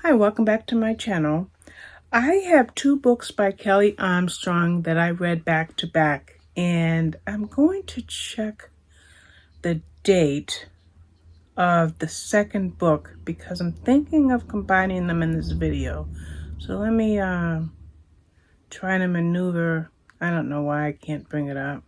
Hi, welcome back to my channel. I have two books by Kelley Armstrong that I read back to back, and I'm going to check the date of the second book because I'm thinking of combining them in this video. So let me try to maneuver. I don't know why I can't bring it up.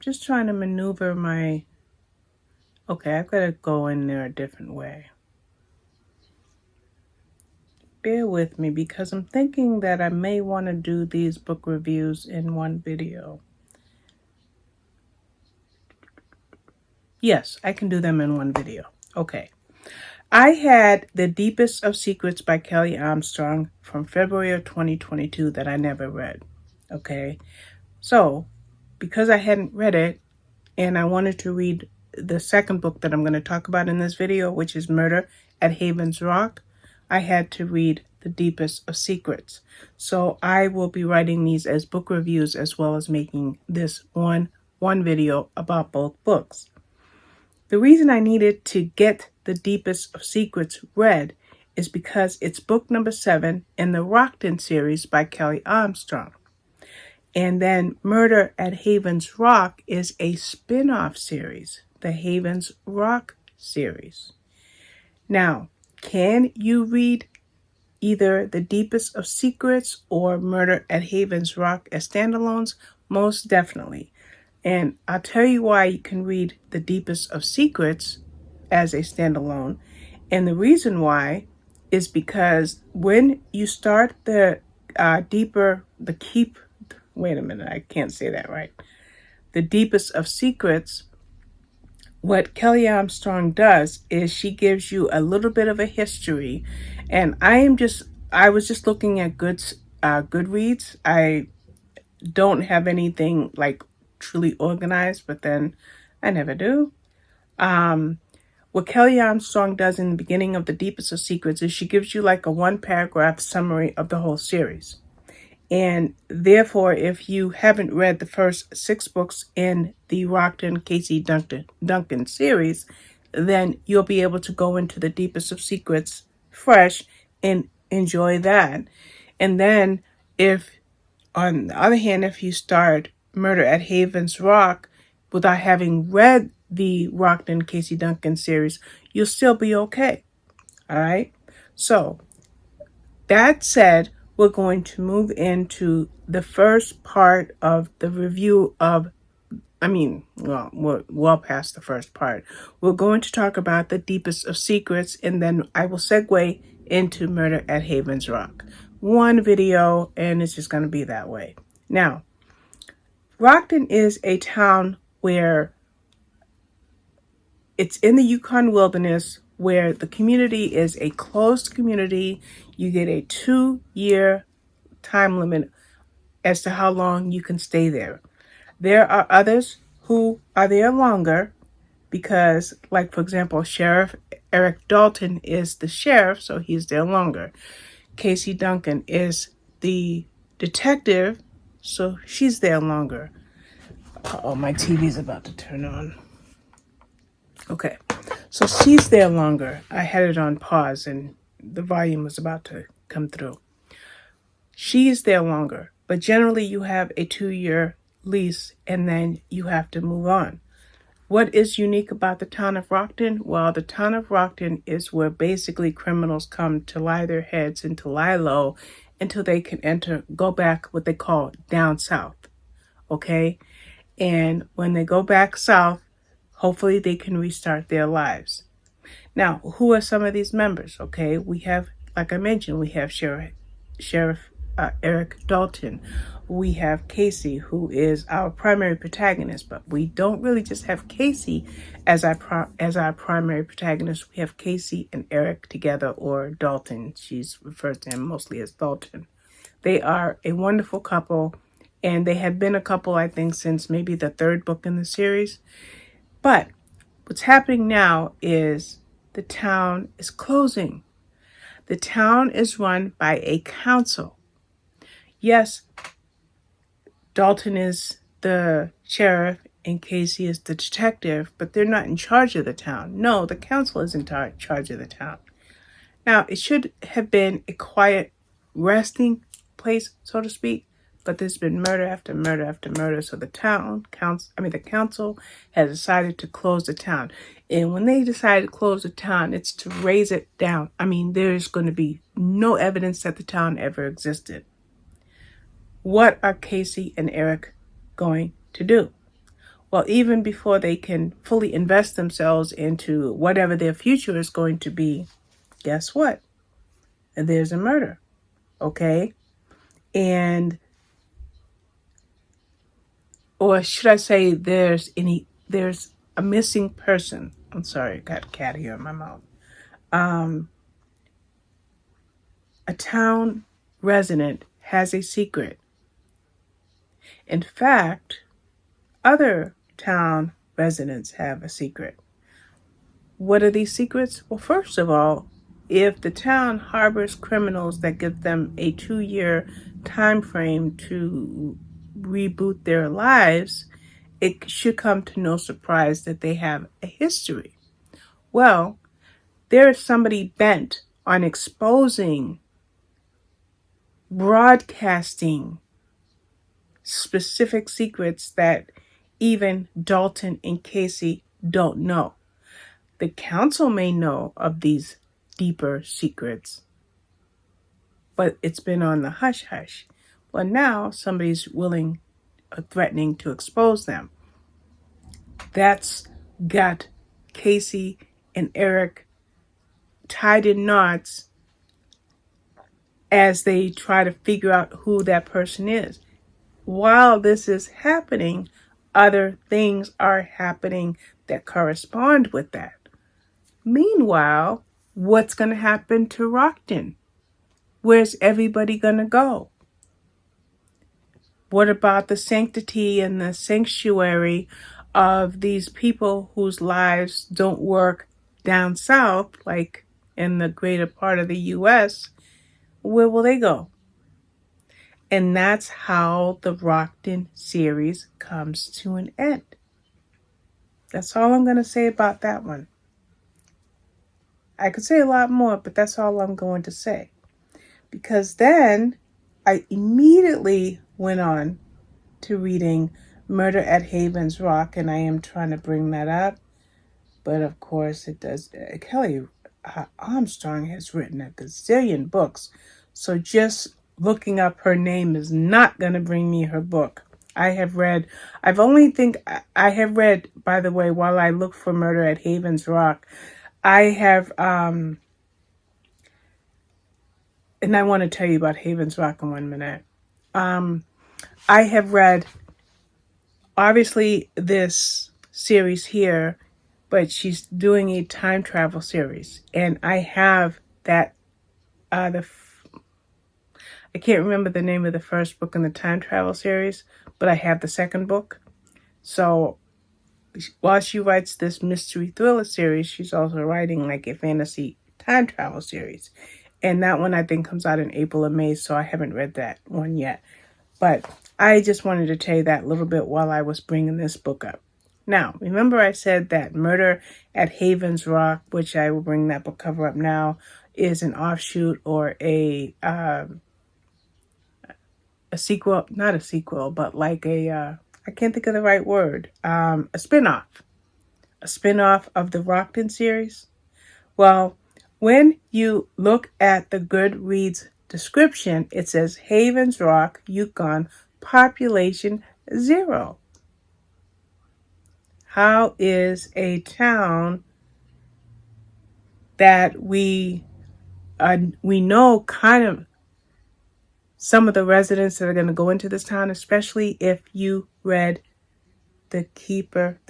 Just trying to maneuver my... Okay, I've got to go in there a different way. Bear with me because I'm thinking that I may want to do these book reviews in one video. Yes, I can do them in one video. Okay. I had The Deepest of Secrets by Kelley Armstrong from February of 2022 that I never read. Okay. So, because I hadn't read it and I wanted to read the second book that I'm going to talk about in this video, which is Murder at Havens Rock, I had to read The Deepest of Secrets. So I will be writing these as book reviews as well as making this one video about both books. The reason I needed to get The Deepest of Secrets read is because it's book number 7 in the Rockton series by Kelley Armstrong. And then Murder at Havens Rock is a spin-off series, the Havens Rock series. Now, can you read either The Deepest of Secrets or Murder at Havens Rock as standalones? Most definitely. And I'll tell you why you can read The Deepest of Secrets as a standalone. And the reason why is because when you start the wait a minute, I can't say that right. The Deepest of Secrets, what Kelley Armstrong does is she gives you a little bit of a history. And I was just looking at Goodreads. I don't have anything like truly organized, but then I never do. What Kelley Armstrong does in the beginning of The Deepest of Secrets is she gives you like a 1-paragraph summary of the whole series. And therefore, if you haven't read the first 6 books in the Rockton Casey Duncan series, then you'll be able to go into The Deepest of Secrets fresh and enjoy that. And then on the other hand, if you start Murder at Havens Rock without having read the Rockton Casey Duncan series, you'll still be okay. All right? So, that said, we're going to move into the first part of the review of, we're well past the first part. We're going to talk about The Deepest of Secrets, and then I will segue into Murder at Havens Rock. One video, and it's just going to be that way. Now, Rockton is a town where it's in the Yukon wilderness, where the community is a closed community. You get a 2-year time limit as to how long you can stay there. There are others who are there longer because, like, for example, Sheriff Eric Dalton is the sheriff, so he's there longer. Casey Duncan is the detective, so she's there longer. Uh-oh, my TV's about to turn on. Okay, so she's there longer. I had it on pause and the volume was about to come through. She's there longer, but generally you have a 2-year lease and then you have to move on. What is unique about the town of Rockton? Well, the town of Rockton is where basically criminals come to lie their heads and to lie low until they can go back what they call down south. Okay? And when they go back south, hopefully they can restart their lives. Now, who are some of these members? Okay, we have, like I mentioned, we have Sheriff Eric Dalton. We have Casey, who is our primary protagonist, but we don't really just have Casey as our primary protagonist. We have Casey and Eric together, or Dalton. She's referred to him mostly as Dalton. They are a wonderful couple, and they have been a couple, I think, since maybe the 3rd book in the series. But what's happening now is the town is closing. The town is run by a council. Yes, Dalton is the sheriff and Casey is the detective, but they're not in charge of the town. No, the council is in charge of the town. Now, it should have been a quiet resting place, so to speak, but there's been murder after murder after murder. So the council has decided to close the town. And when they decide to close the town, it's to raise it down. There's going to be no evidence that the town ever existed. What are Casey and Eric going to do? Well, even before they can fully invest themselves into whatever their future is going to be, guess what? There's a murder, okay? Or should I say there's a missing person. I'm sorry, I got a cat here in my mouth. A town resident has a secret. In fact, other town residents have a secret. What are these secrets? Well, first of all, if the town harbors criminals that give them a 2-year time frame to reboot their lives, it should come to no surprise that they have a history. Well, there is somebody bent on exposing, broadcasting specific secrets that even Dalton and Casey don't know. The council may know of these deeper secrets, but it's been on the hush-hush. Well, now somebody's willing or threatening to expose them. That's got Casey and Eric tied in knots as they try to figure out who that person is. While this is happening, other things are happening that correspond with that. Meanwhile, what's going to happen to Rockton? Where's everybody going to go? What about the sanctity and the sanctuary of these people whose lives don't work down south, like in the greater part of the U.S.? Where will they go? And that's how the Rockton series comes to an end. That's all I'm going to say about that one. I could say a lot more, but that's all I'm going to say. Because then I immediately went on to reading Murder at Havens Rock, and I am trying to bring that up. But of course it does. Kelley Armstrong has written a gazillion books. So just looking up her name is not going to bring me her book. I have read, by the way, while I look for Murder at Havens Rock, I have, and I want to tell you about Havens Rock in 1 minute. I have read, obviously, this series here, but she's doing a time travel series. And I have that, I can't remember the name of the first book in the time travel series, but I have the second book. So while she writes this mystery thriller series, she's also writing like a fantasy time travel series. And that one I think comes out in April or May, so I haven't read that one yet. But I just wanted to tell you that a little bit while I was bringing this book up. Now, remember I said that Murder at Havens Rock, which I will bring that book cover up now, is an offshoot or a sequel, not a sequel, but like I can't think of the right word, a spinoff of the Rockton series. Well, when you look at the Goodreads description, it says Havens Rock, Yukon, population 0. How is a town that we know kind of some of the residents that are going to go into this town, especially if you read The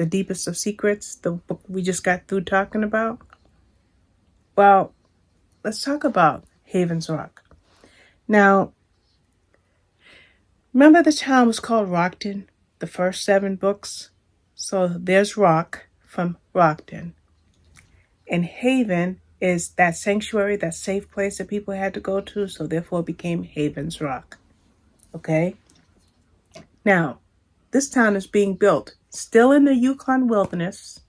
Deepest of Secrets, the book we just got through talking about? Well, let's talk about Havens Rock. Now, remember the town was called Rockton, the first 7 books? So there's Rock from Rockton. And Haven is that sanctuary, that safe place that people had to go to, so therefore it became Havens Rock. Okay? Now, this town is being built, still in the Yukon wilderness,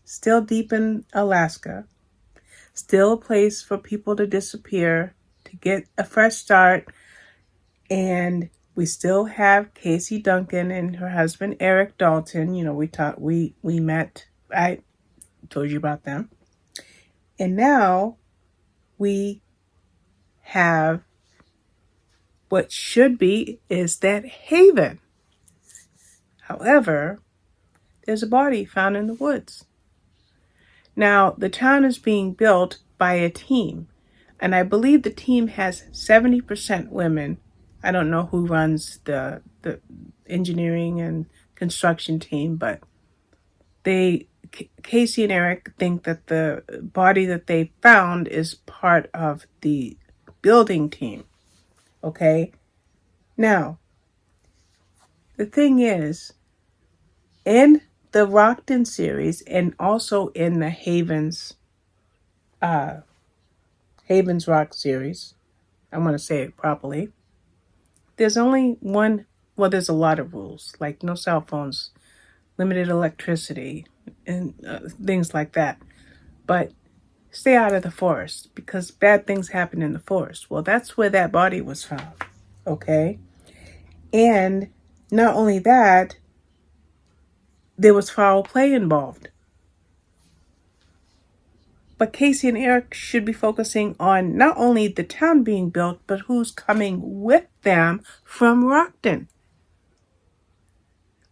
still deep in Alaska, still a place for people to disappear, to get a fresh start. And we still have Casey Duncan and her husband Eric Dalton. You know, we met. I told you about them. And now we have what should be is that haven. However, there's a body found in the woods. Now, the town is being built by a team, and I believe the team has 70% women. I don't know who runs the engineering and construction team, but Casey and Eric think that the body that they found is part of the building team. Okay? Now, the thing is, in the Rockton series and also in the Havens Rock series, I want to say it properly, there's only one, well, there's a lot of rules, like no cell phones, limited electricity, and things like that. But stay out of the forest because bad things happen in the forest. Well, that's where that body was found. Okay? And not only that, there was foul play involved. But Casey and Eric should be focusing on not only the town being built, but who's coming with them from Rockton.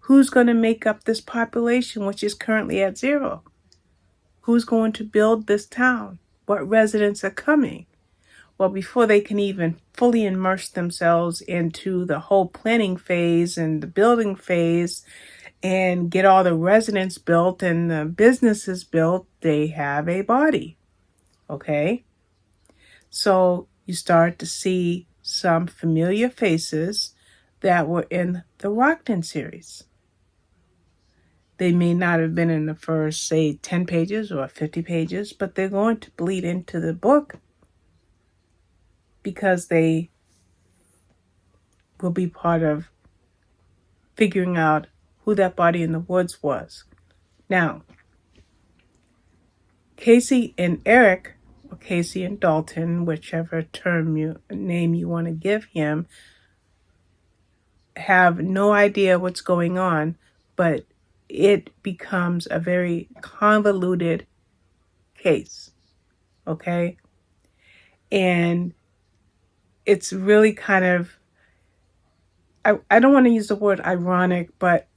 Who's going to make up this population, which is currently at 0? Who's going to build this town? What residents are coming? Well, before they can even fully immerse themselves into the whole planning phase and the building phase and get all the residents built and the businesses built, they have a body. Okay? So you start to see some familiar faces that were in the Rockton series. They may not have been in the first, say, 10 pages or 50 pages, but they're going to bleed into the book because they will be part of figuring out who that body in the woods was. Now, Casey and Eric, or Casey and Dalton, whichever name you want to give him, have no idea what's going on, but it becomes a very convoluted case. Okay? And it's really kind of, I don't want to use the word ironic, but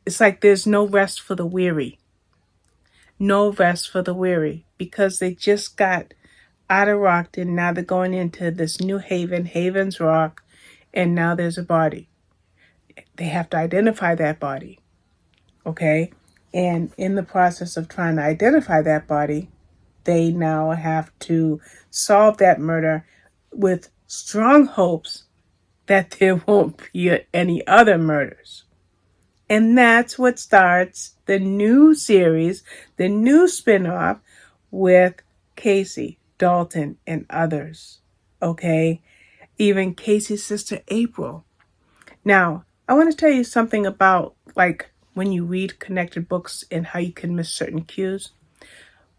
it's like there's no rest for the weary. No rest for the weary, because they just got out of Rockton. Now they're going into this new haven, Havens Rock, and now there's a body. They have to identify that body. Okay? And in the process of trying to identify that body, they now have to solve that murder with strong hopes that there won't be any other murders. And that's what starts the new series, the new spinoff with Casey, Dalton, and others. Okay? Even Casey's sister, April. Now, I want to tell you something about, like, when you read connected books and how you can miss certain cues.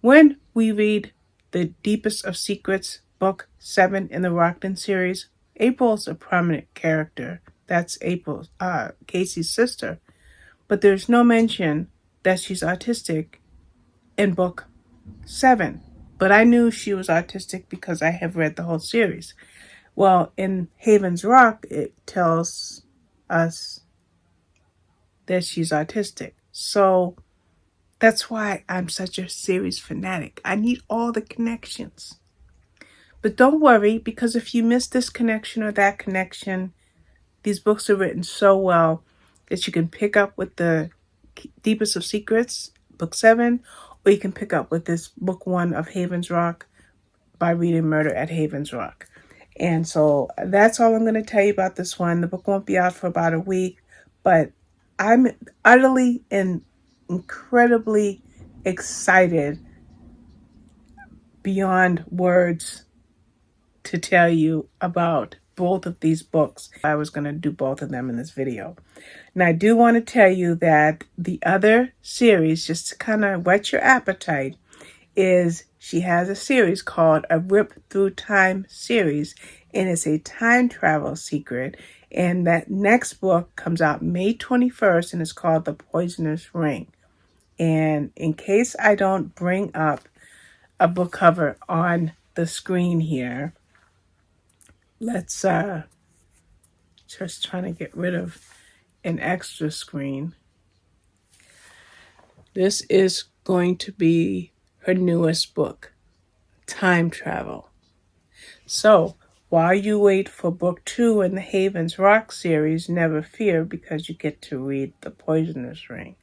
When we read The Deepest of Secrets, Book 7 in the Rockton series, April's a prominent character. That's Casey's sister. But there's no mention that she's autistic in Book 7. But I knew she was autistic because I have read the whole series. Well, in Havens Rock, it tells us that she's autistic. So that's why I'm such a series fanatic. I need all the connections. But don't worry, because if you miss this connection or that connection, these books are written so well that you can pick up with the Deepest of Secrets, Book 7, or you can pick up with this Book 1 of Havens Rock by reading Murder at Havens Rock. And so that's all I'm going to tell you about this one. The book won't be out for about a week, but I'm utterly and incredibly excited beyond words to tell you about both of these books. I was going to do both of them in this video. And I do want to tell you that the other series, just to kind of whet your appetite, is she has a series called A Rip Through Time series, and it's a time travel secret. And that next book comes out May 21st, and it's called The Poisoner's Ring. And in case I don't bring up a book cover on the screen here, let's just trying to get rid of an extra screen. This is going to be her newest book, Time Travel. So while you wait for book 2 in the Havens Rock series, never fear, because you get to read The Poisoner's Ring.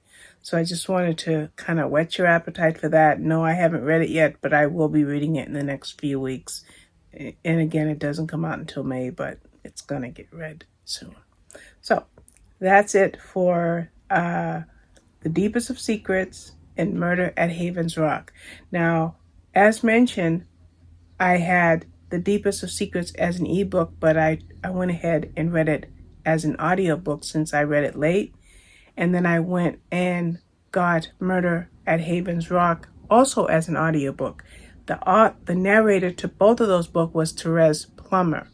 So I just wanted to kind of whet your appetite for that. No, I haven't read it yet, but I will be reading it in the next few weeks. And again, it doesn't come out until May, but it's going to get read soon. So that's it for The Deepest of Secrets and Murder at Havens Rock. Now, as mentioned, I had The Deepest of Secrets as an ebook, but I went ahead and read it as an audiobook since I read it late. And then I went and got Murder at Havens Rock also as an audiobook. The narrator to both of those books was Therese Plummer.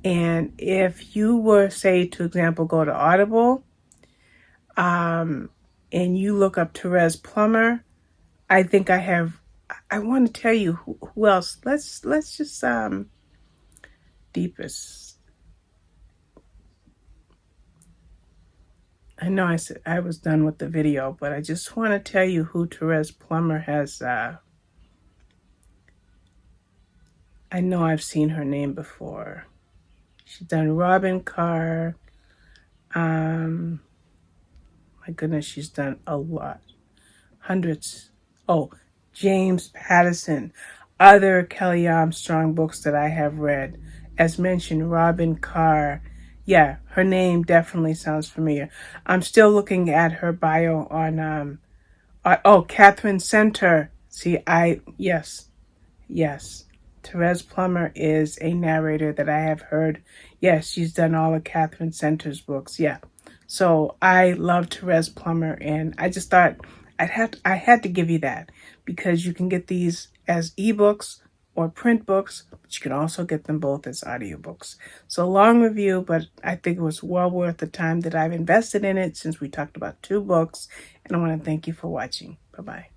And if you were, say, to example, go to Audible, and you look up Therese Plummer, I think I want to tell you who else. Let's just Deepest. I know I said I was done with the video, but I just want to tell you who Therese Plummer has. I know I've seen her name before. She's done Robin Carr. My goodness, she's done a lot. Hundreds. Oh, James Patterson. Other Kelley Armstrong books that I have read. As mentioned, Robin Carr. Yeah, her name definitely sounds familiar. I'm still looking at her bio on, Catherine Center. See, yes. Therese Plummer is a narrator that I have heard. Yes, she's done all of Catherine Center's books. Yeah. So I love Therese Plummer, and I just thought I had to give you that, because you can get these as ebooks or print books, but you can also get them both as audiobooks. So long review, but I think it was well worth the time that I've invested in it, since we talked about 2 books, and I want to thank you for watching. Bye-bye.